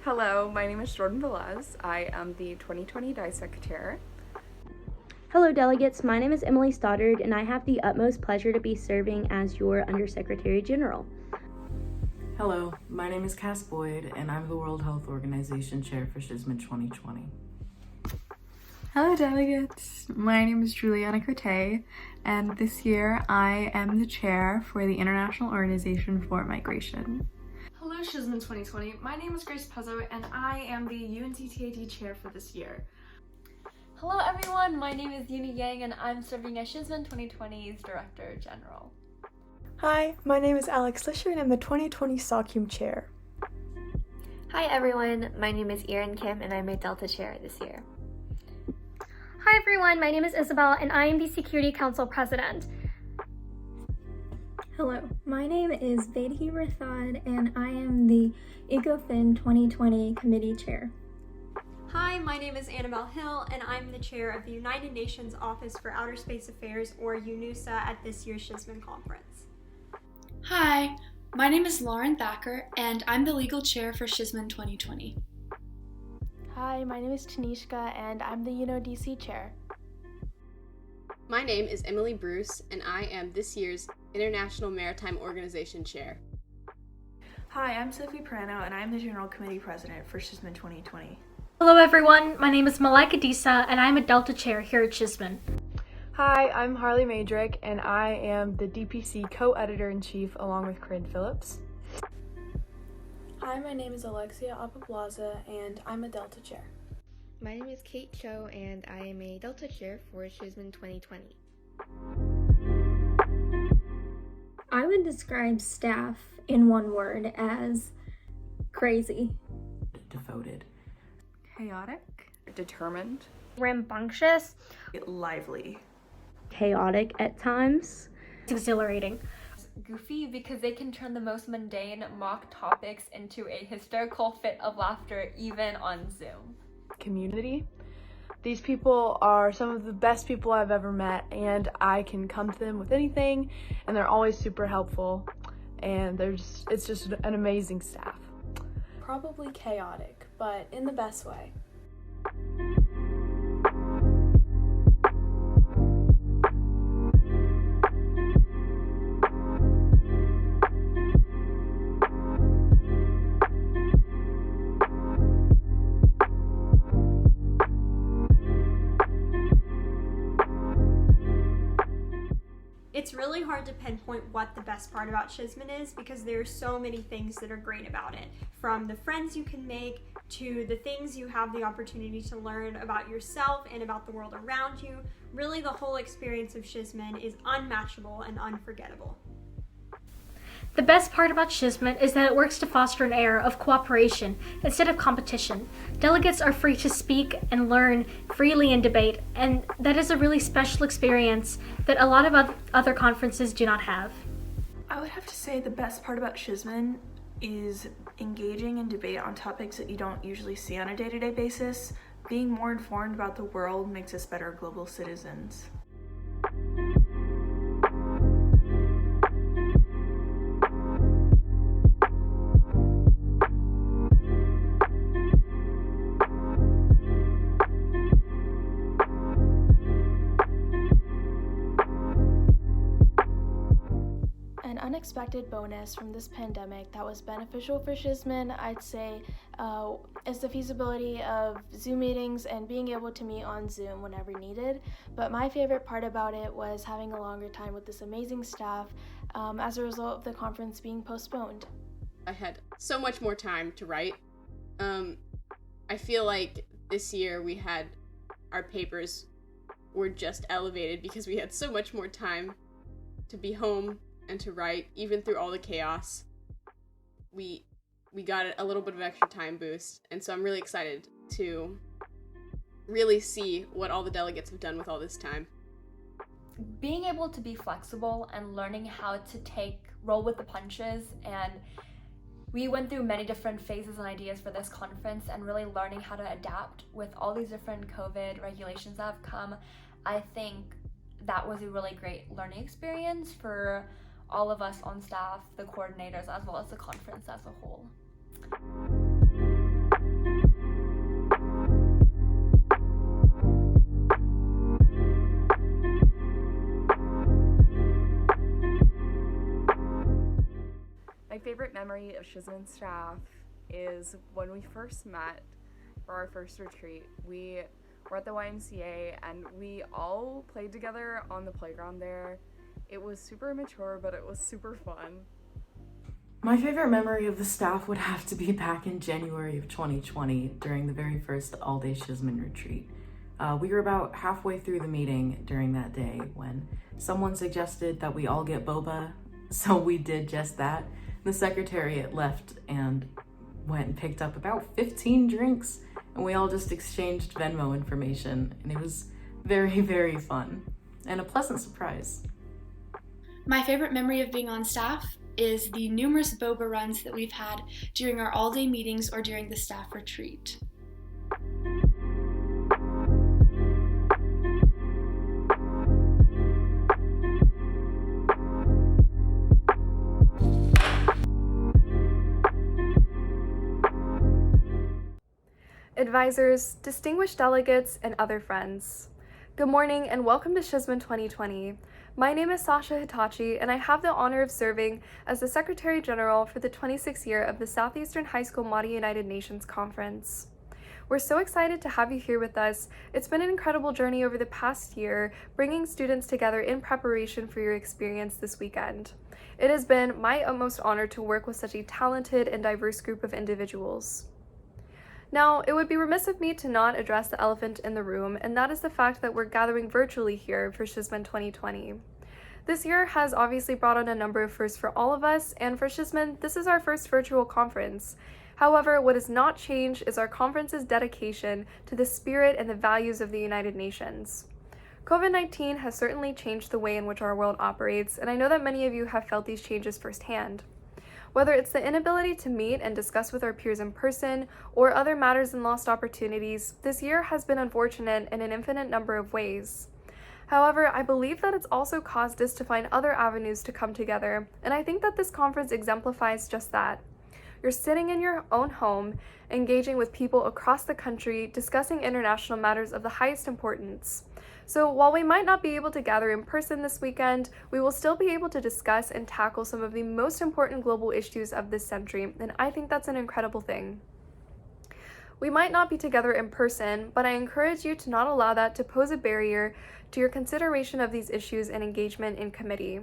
Hello, my name is Jordan Velez. I am the 2020 DISEC Chair. Hello delegates, my name is Emily Stoddard and I have the utmost pleasure to be serving as your Undersecretary General. Hello, my name is Cass Boyd and I'm the World Health Organization Chair for SHSMA 2020. Hello delegates, my name is Juliana Cote and this year I am the chair for the International Organization for Migration. Hello SHSMA 2020, my name is Grace Pezzo and I am the UNCTAD chair for this year. Hello everyone, my name is Yuni Yang and I'm serving as SHSMA 2020's Director General. Hi, my name is Alex Lisher and I'm the 2020 SOCUM Chair. Hi everyone, my name is Erin Kim and I'm a Delta Chair this year. Hi everyone, my name is Isabel and I am the Security Council President. Hello, my name is Vedhi Rathod and I am the EcoFin 2020 Committee Chair. Hi, my name is Annabelle Hill and I'm the chair of the United Nations Office for Outer Space Affairs, or UNUSA, at this year's SHSMA conference. Hi, my name is Lauren Thacker and I'm the legal chair for SHSMA 2020. Hi, my name is Tanishka and I'm the UNODC chair. My name is Emily Bruce and I am this year's International Maritime Organization chair. Hi, I'm Sophie Perano and I'm the General Committee President for SHSMA 2020. Hello everyone, my name is Malaika Disa and I'm a Delta Chair here at SHSMA. Hi, I'm Harley Madrick and I am the DPC co-editor-in-chief along with Corinne Phillips. Hi, my name is Alexia Apablaza and I'm a Delta Chair. My name is Kate Cho and I am a Delta Chair for SHSMA 2020. I would describe staff in one word as crazy. Devoted. Chaotic. Determined. Rambunctious. Lively. Chaotic at times. Exhilarating. Goofy because they can turn the most mundane mock topics into a hysterical fit of laughter even on Zoom. Community. These people are some of the best people I've ever met and I can come to them with anything and they're always super helpful and it's just an amazing staff. Probably chaotic, but in the best way. It's really hard to pinpoint what the best part about SHSMA is because there are so many things that are great about it. From the friends you can make to the things you have the opportunity to learn about yourself and about the world around you. Really, the whole experience of SHSMA is unmatchable and unforgettable. The best part about SHSMA is that it works to foster an air of cooperation instead of competition. Delegates are free to speak and learn freely in debate, and that is a really special experience that a lot of other conferences do not have. I would have to say the best part about SHSMA is engaging in debate on topics that you don't usually see on a day-to-day basis. Being more informed about the world makes us better global citizens. An unexpected bonus from this pandemic that was beneficial for SHSMA, I'd say, is the feasibility of Zoom meetings and being able to meet on Zoom whenever needed. But my favorite part about it was having a longer time with this amazing staff as a result of the conference being postponed. I had so much more time to write. I feel like this year our papers were just elevated because we had so much more time to be home and to write, even through all the chaos. We got a little bit of extra time boost, and so I'm really excited to really see what all the delegates have done with all this time. Being able to be flexible and learning how to roll with the punches, and we went through many different phases and ideas for this conference, and really learning how to adapt with all these different COVID regulations that have come. I think that was a really great learning experience for all of us on staff, the coordinators, as well as the conference as a whole. favorite memory of Shizman staff is when we first met for our first retreat. We were at the YMCA and we all played together on the playground there. It was super immature, but it was super fun. My favorite memory of the staff would have to be back in January of 2020 during the very first all-day Shizman retreat. We were about halfway through the meeting during that day when someone suggested that we all get boba, so we did just that. The secretariat left and went and picked up about 15 drinks, and we all just exchanged Venmo information, and it was very, very fun and a pleasant surprise. My favorite memory of being on staff is the numerous boba runs that we've had during our all-day meetings or during the staff retreat. Advisors, distinguished delegates, and other friends. Good morning and welcome to Shizman 2020. My name is Sasha Hitachi and I have the honor of serving as the Secretary General for the 26th year of the Southeastern High School Mahdi United Nations Conference. We're so excited to have you here with us. It's been an incredible journey over the past year, bringing students together in preparation for your experience this weekend. It has been my utmost honor to work with such a talented and diverse group of individuals. Now, it would be remiss of me to not address the elephant in the room, and that is the fact that we're gathering virtually here for Shizman 2020. This year has obviously brought on a number of firsts for all of us, and for Shizman, this is our first virtual conference. However, what has not changed is our conference's dedication to the spirit and the values of the United Nations. COVID-19 has certainly changed the way in which our world operates, and I know that many of you have felt these changes firsthand. Whether it's the inability to meet and discuss with our peers in person, or other matters and lost opportunities, this year has been unfortunate in an infinite number of ways. However, I believe that it's also caused us to find other avenues to come together, and I think that this conference exemplifies just that. You're sitting in your own home, engaging with people across the country, discussing international matters of the highest importance. So while we might not be able to gather in person this weekend, we will still be able to discuss and tackle some of the most important global issues of this century, and I think that's an incredible thing. We might not be together in person, but I encourage you to not allow that to pose a barrier to your consideration of these issues and engagement in committee.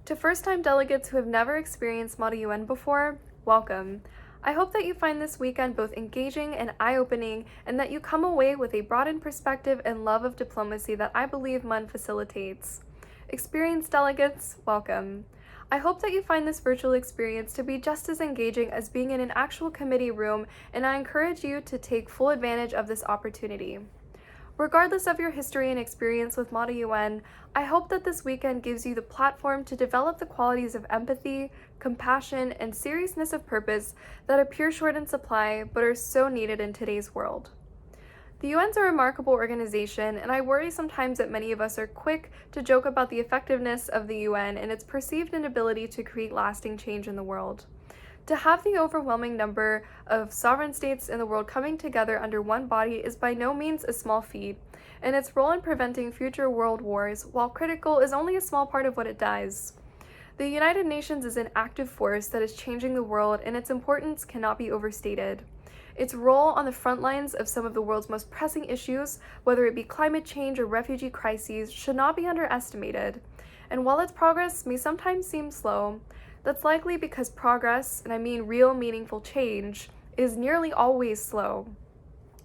To first-time delegates who have never experienced Mahdi UN before, welcome. I hope that you find this weekend both engaging and eye-opening, and that you come away with a broadened perspective and love of diplomacy that I believe MUN facilitates. Experienced delegates, welcome. I hope that you find this virtual experience to be just as engaging as being in an actual committee room, and I encourage you to take full advantage of this opportunity. Regardless of your history and experience with Mahdi UN, I hope that this weekend gives you the platform to develop the qualities of empathy, compassion, and seriousness of purpose that appear short in supply but are so needed in today's world. The UN's a remarkable organization, and I worry sometimes that many of us are quick to joke about the effectiveness of the UN and its perceived inability to create lasting change in the world. To have the overwhelming number of sovereign states in the world coming together under one body is by no means a small feat, and its role in preventing future world wars, while critical, is only a small part of what it does. The United Nations is an active force that is changing the world, and its importance cannot be overstated. Its role on the front lines of some of the world's most pressing issues, whether it be climate change or refugee crises, should not be underestimated. And while its progress may sometimes seem slow, that's likely because progress, and I mean real meaningful change, is nearly always slow.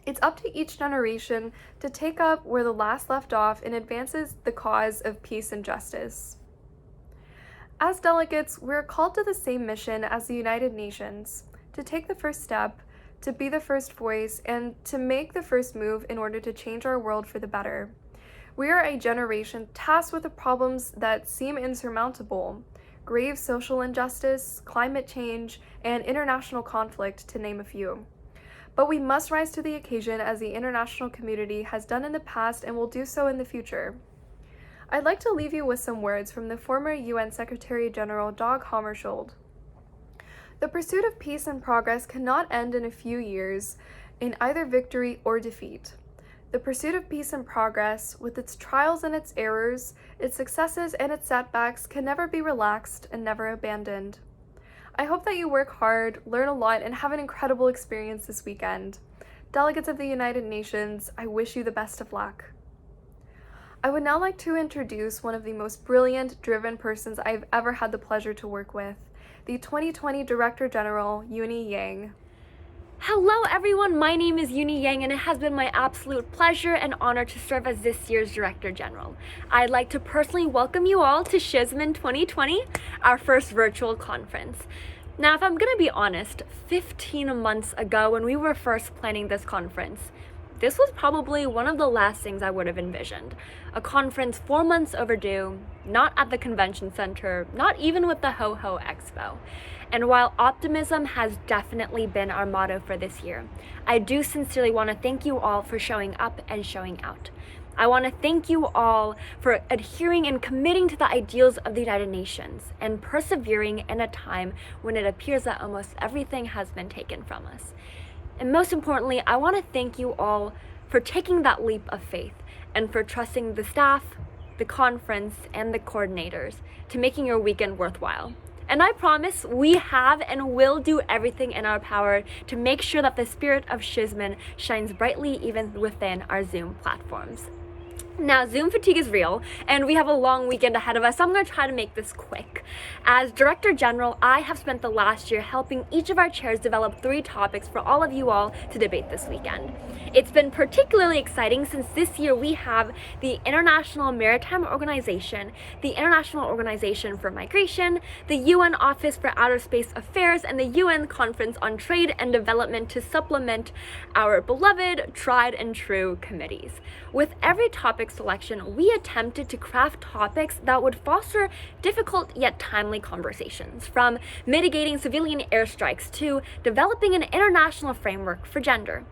It's up to each generation to take up where the last left off and advances the cause of peace and justice. As delegates, we're called to the same mission as the United Nations, to take the first step, to be the first voice, and to make the first move in order to change our world for the better. We are a generation tasked with the problems that seem insurmountable: grave social injustice, climate change, and international conflict, to name a few. But we must rise to the occasion as the international community has done in the past and will do so in the future. I'd like to leave you with some words from the former UN Secretary General Dag Hammarskjöld. The pursuit of peace and progress cannot end in a few years in either victory or defeat. The pursuit of peace and progress, with its trials and its errors, its successes and its setbacks, can never be relaxed and never abandoned. I hope that you work hard, learn a lot, and have an incredible experience this weekend. Delegates of the United Nations, I wish you the best of luck. I would now like to introduce one of the most brilliant, driven persons I've ever had the pleasure to work with, the 2020 Director General, Uni Yang. Hello everyone, my name is Uni Yang and it has been my absolute pleasure and honor to serve as this year's Director General. I'd like to personally welcome you all to Shizman 2020, our first virtual conference. Now, if I'm gonna be honest, 15 months ago when we were first planning this conference, this was probably one of the last things I would have envisioned. A conference 4 months overdue, not at the convention center, not even with the Ho Ho Expo. And while optimism has definitely been our motto for this year, I do sincerely want to thank you all for showing up and showing out. I want to thank you all for adhering and committing to the ideals of the United Nations and persevering in a time when it appears that almost everything has been taken from us. And most importantly, I want to thank you all for taking that leap of faith and for trusting the staff, the conference, and the coordinators to making your weekend worthwhile. And I promise we have and will do everything in our power to make sure that the spirit of Shizman shines brightly even within our Zoom platforms. Now, Zoom fatigue is real, and we have a long weekend ahead of us, so I'm going to try to make this quick. As Director General, I have spent the last year helping each of our chairs develop 3 topics for all of you all to debate this weekend. It's been particularly exciting since this year we have the International Maritime Organization, the International Organization for Migration, the UN Office for Outer Space Affairs, and the UN Conference on Trade and Development to supplement our beloved, tried and true committees. With every topic selection, we attempted to craft topics that would foster difficult yet timely conversations, from mitigating civilian airstrikes to developing an international framework for gender.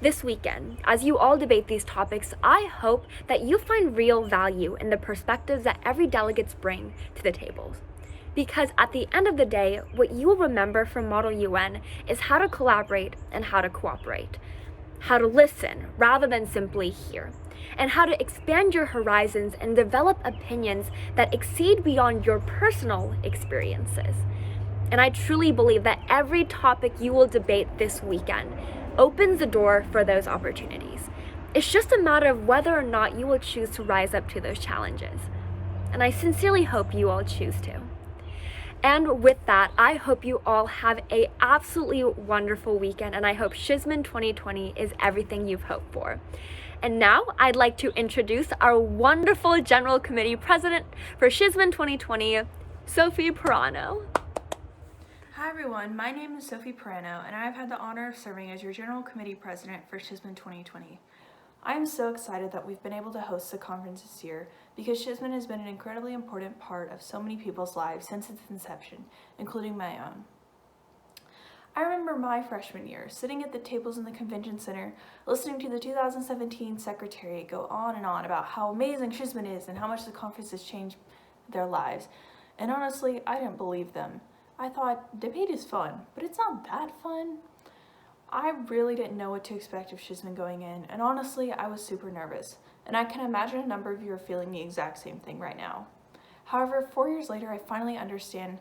This weekend, as you all debate these topics, I hope that you find real value in the perspectives that every delegate brings to the tables. Because at the end of the day, what you will remember from Model UN is how to collaborate and how to cooperate, how to listen rather than simply hear, and how to expand your horizons and develop opinions that exceed beyond your personal experiences. And I truly believe that every topic you will debate this weekend opens the door for those opportunities. It's just a matter of whether or not you will choose to rise up to those challenges. And I sincerely hope you all choose to. And with that, I hope you all have an absolutely wonderful weekend, and I hope Shizman 2020 is everything you've hoped for. And now I'd like to introduce our wonderful General Committee President for Shizman 2020, Sophie Pirano. Hi everyone, my name is Sophie Pirano, and I have had the honor of serving as your General Committee President for Shizman 2020. I am so excited that we've been able to host the conference this year because Shizman has been an incredibly important part of so many people's lives since its inception, including my own. I remember my freshman year, sitting at the tables in the convention center, listening to the 2017 secretary go on and on about how amazing Shizman is and how much the conference has changed their lives. And honestly, I didn't believe them. I thought, debate is fun, but it's not that fun. I really didn't know what to expect of Shizman going in, and honestly, I was super nervous. And I can imagine a number of you are feeling the exact same thing right now. However, 4 years later, I finally understand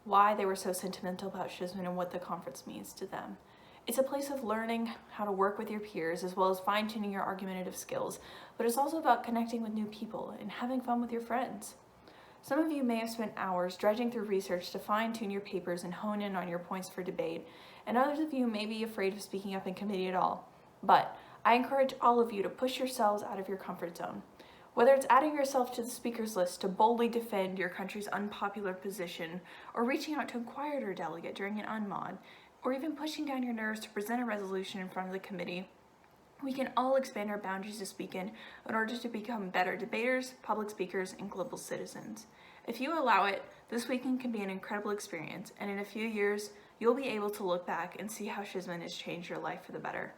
why they were so sentimental about Shizman and what the conference means to them. It's a place of learning how to work with your peers as well as fine-tuning your argumentative skills, but it's also about connecting with new people and having fun with your friends. Some of you may have spent hours dredging through research to fine-tune your papers and hone in on your points for debate, and others of you may be afraid of speaking up in committee at all. But I encourage all of you to push yourselves out of your comfort zone. Whether it's adding yourself to the speakers list to boldly defend your country's unpopular position, or reaching out to inquire to a delegate during an unmod, or even pushing down your nerves to present a resolution in front of the committee, we can all expand our boundaries to speak in order to become better debaters, public speakers, and global citizens. If you allow it, this weekend can be an incredible experience, and in a few years, you'll be able to look back and see how Shizman has changed your life for the better.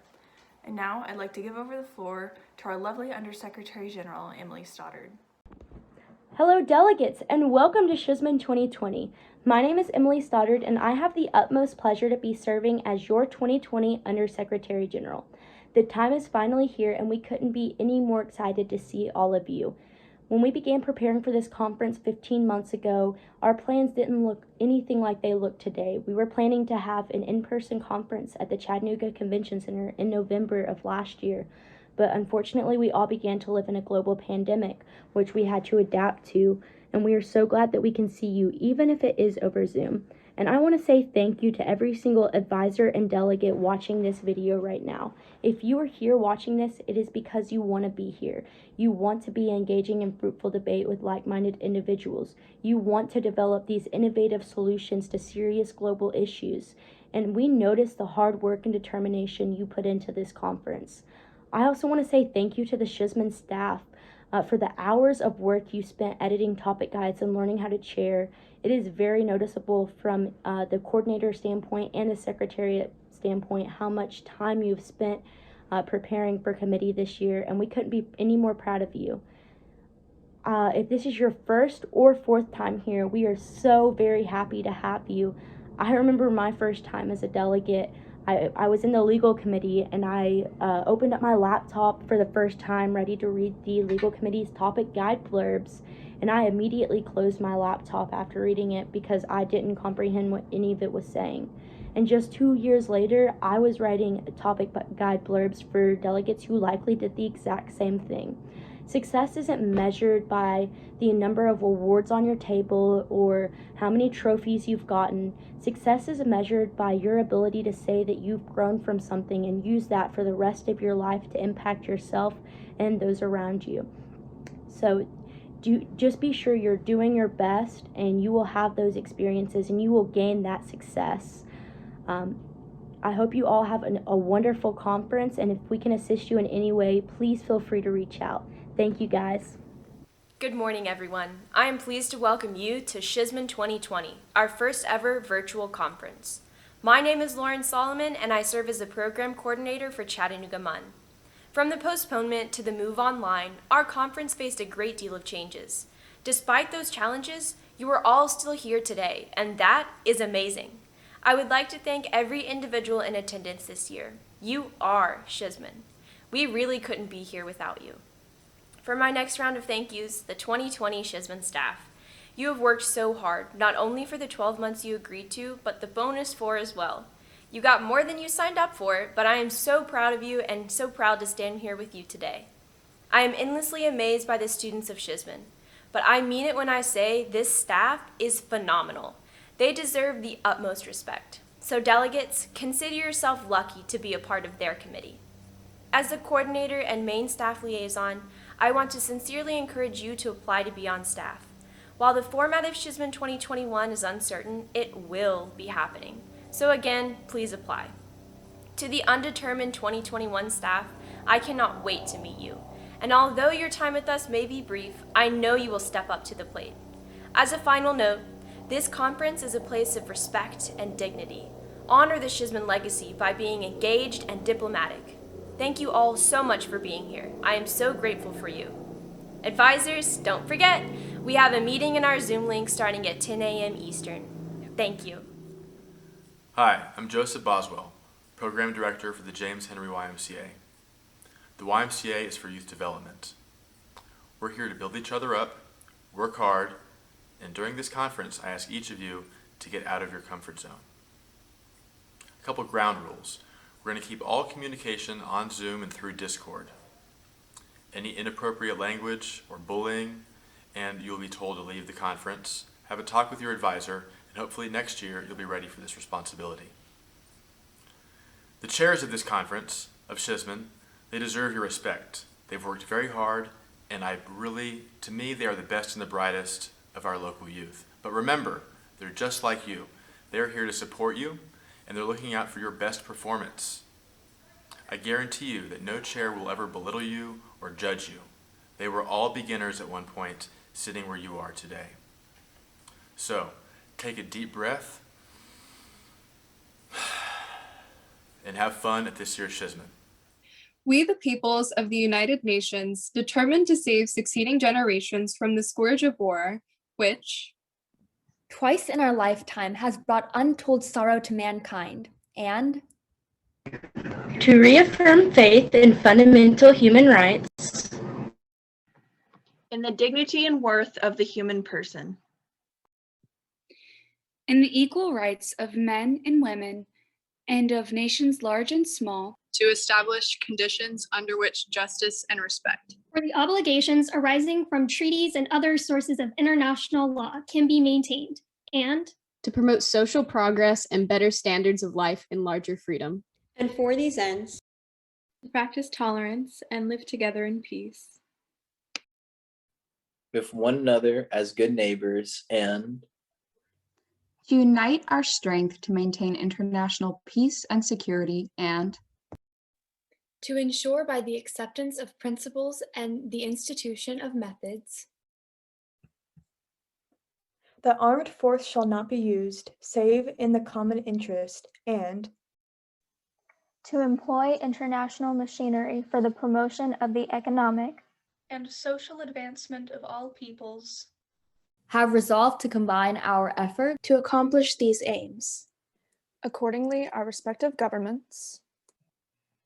And now I'd like to give over the floor to our lovely Undersecretary General, Emily Stoddard. Hello delegates, and welcome to Shizman 2020. My name is Emily Stoddard, and I have the utmost pleasure to be serving as your 2020 Undersecretary General. The time is finally here, and we couldn't be any more excited to see all of you. When we began preparing for this conference 15 months ago, our plans didn't look anything like they look today. We were planning to have an in-person conference at the Chattanooga Convention Center in November of last year, but unfortunately we all began to live in a global pandemic, which we had to adapt to, and we are so glad that we can see you, even if it is over Zoom. And I want to say thank you to every single advisor and delegate watching this video right now. If you are here watching this, it is because you want to be here. You want to be engaging in fruitful debate with like-minded individuals. You want to develop these innovative solutions to serious global issues. And we notice the hard work and determination you put into this conference. I also want to say thank you to the Shizman staff for the hours of work you spent editing topic guides and learning how to chair. It is very noticeable from the coordinator standpoint and the secretariat standpoint how much time you've spent preparing for committee this year, and we couldn't be any more proud of you. If this is your first or fourth time here, we are so very happy to have you. I remember my first time as a delegate. I was in the legal committee, and I opened up my laptop for the first time, ready to read the legal committee's topic guide blurbs, and I immediately closed my laptop after reading it because I didn't comprehend what any of it was saying. And just 2 years later, I was writing topic guide blurbs for delegates who likely did the exact same thing. Success isn't measured by the number of awards on your table or how many trophies you've gotten. Success is measured by your ability to say that you've grown from something and use that for the rest of your life to impact yourself and those around you. So just be sure you're doing your best, and you will have those experiences and you will gain that success. I hope you all have a wonderful conference, and if we can assist you in any way, please feel free to reach out. Thank you, guys. Good morning, everyone. I am pleased to welcome you to Shizman 2020, our first ever virtual conference. My name is Lauren Solomon, and I serve as the program coordinator for Chattanooga MUN. From the postponement to the move online, our conference faced a great deal of changes. Despite those challenges, you are all still here today, and that is amazing. I would like to thank every individual in attendance this year. You are Shizman. We really couldn't be here without you. For my next round of thank yous, the 2020 Shizman staff. You have worked so hard, not only for the 12 months you agreed to, but the bonus 4 as well. You got more than you signed up for, but I am so proud of you and so proud to stand here with you today. I am endlessly amazed by the students of Shizman, but I mean it when I say this staff is phenomenal. They deserve the utmost respect. So delegates, consider yourself lucky to be a part of their committee. As the coordinator and main staff liaison, I want to sincerely encourage you to apply to be on staff. While the format of Shizman 2021 is uncertain, it will be happening. So again, please apply. To the undetermined 2021 staff, I cannot wait to meet you. And although your time with us may be brief, I know you will step up to the plate. As a final note, this conference is a place of respect and dignity. Honor the Shizman legacy by being engaged and diplomatic. Thank you all so much for being here. I am so grateful for you. Advisors, don't forget, we have a meeting in our Zoom link starting at 10 a.m. Eastern. Thank you. Hi, I'm Joseph Boswell, Program Director for the James Henry YMCA. The YMCA is for youth development. We're here to build each other up, work hard, and during this conference, I ask each of you to get out of your comfort zone. A couple ground rules. We're going to keep all communication on Zoom and through Discord. Any inappropriate language or bullying, and you'll be told to leave the conference. Have a talk with your advisor, and hopefully next year you'll be ready for this responsibility. The chairs of this conference, of Shizman, they deserve your respect. They've worked very hard, and to me, they are the best and the brightest of our local youth. But remember, they're just like you. They're here to support you, and they're looking out for your best performance. I guarantee you that no chair will ever belittle you or judge you. They were all beginners at one point, sitting where you are today. So, take a deep breath and have fun at this year's Shizman. We, the peoples of the United Nations, determined to save succeeding generations from the scourge of war, which twice in our lifetime has brought untold sorrow to mankind, and to reaffirm faith in fundamental human rights in the dignity and worth of the human person, in the equal rights of men and women and of nations large and small, to establish conditions under which justice and respect for the obligations arising from treaties and other sources of international law can be maintained, and to promote social progress and better standards of life and larger freedom. And for these ends, to practice tolerance and live together in peace. With one another as good neighbors, and to unite our strength to maintain international peace and security, and to ensure by the acceptance of principles and the institution of methods that armed force shall not be used save in the common interest, and to employ international machinery for the promotion of the economic and social advancement of all peoples, have resolved to combine our effort to accomplish these aims. Accordingly, our respective governments,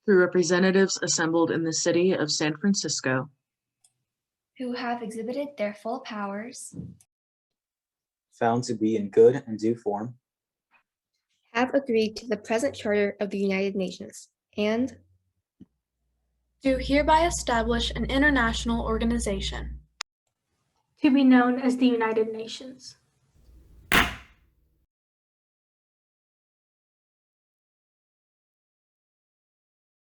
through representatives assembled in the city of San Francisco, who have exhibited their full powers, found to be in good and due form, have agreed to the present Charter of the United Nations, and do hereby establish an international organization to be known as the United Nations,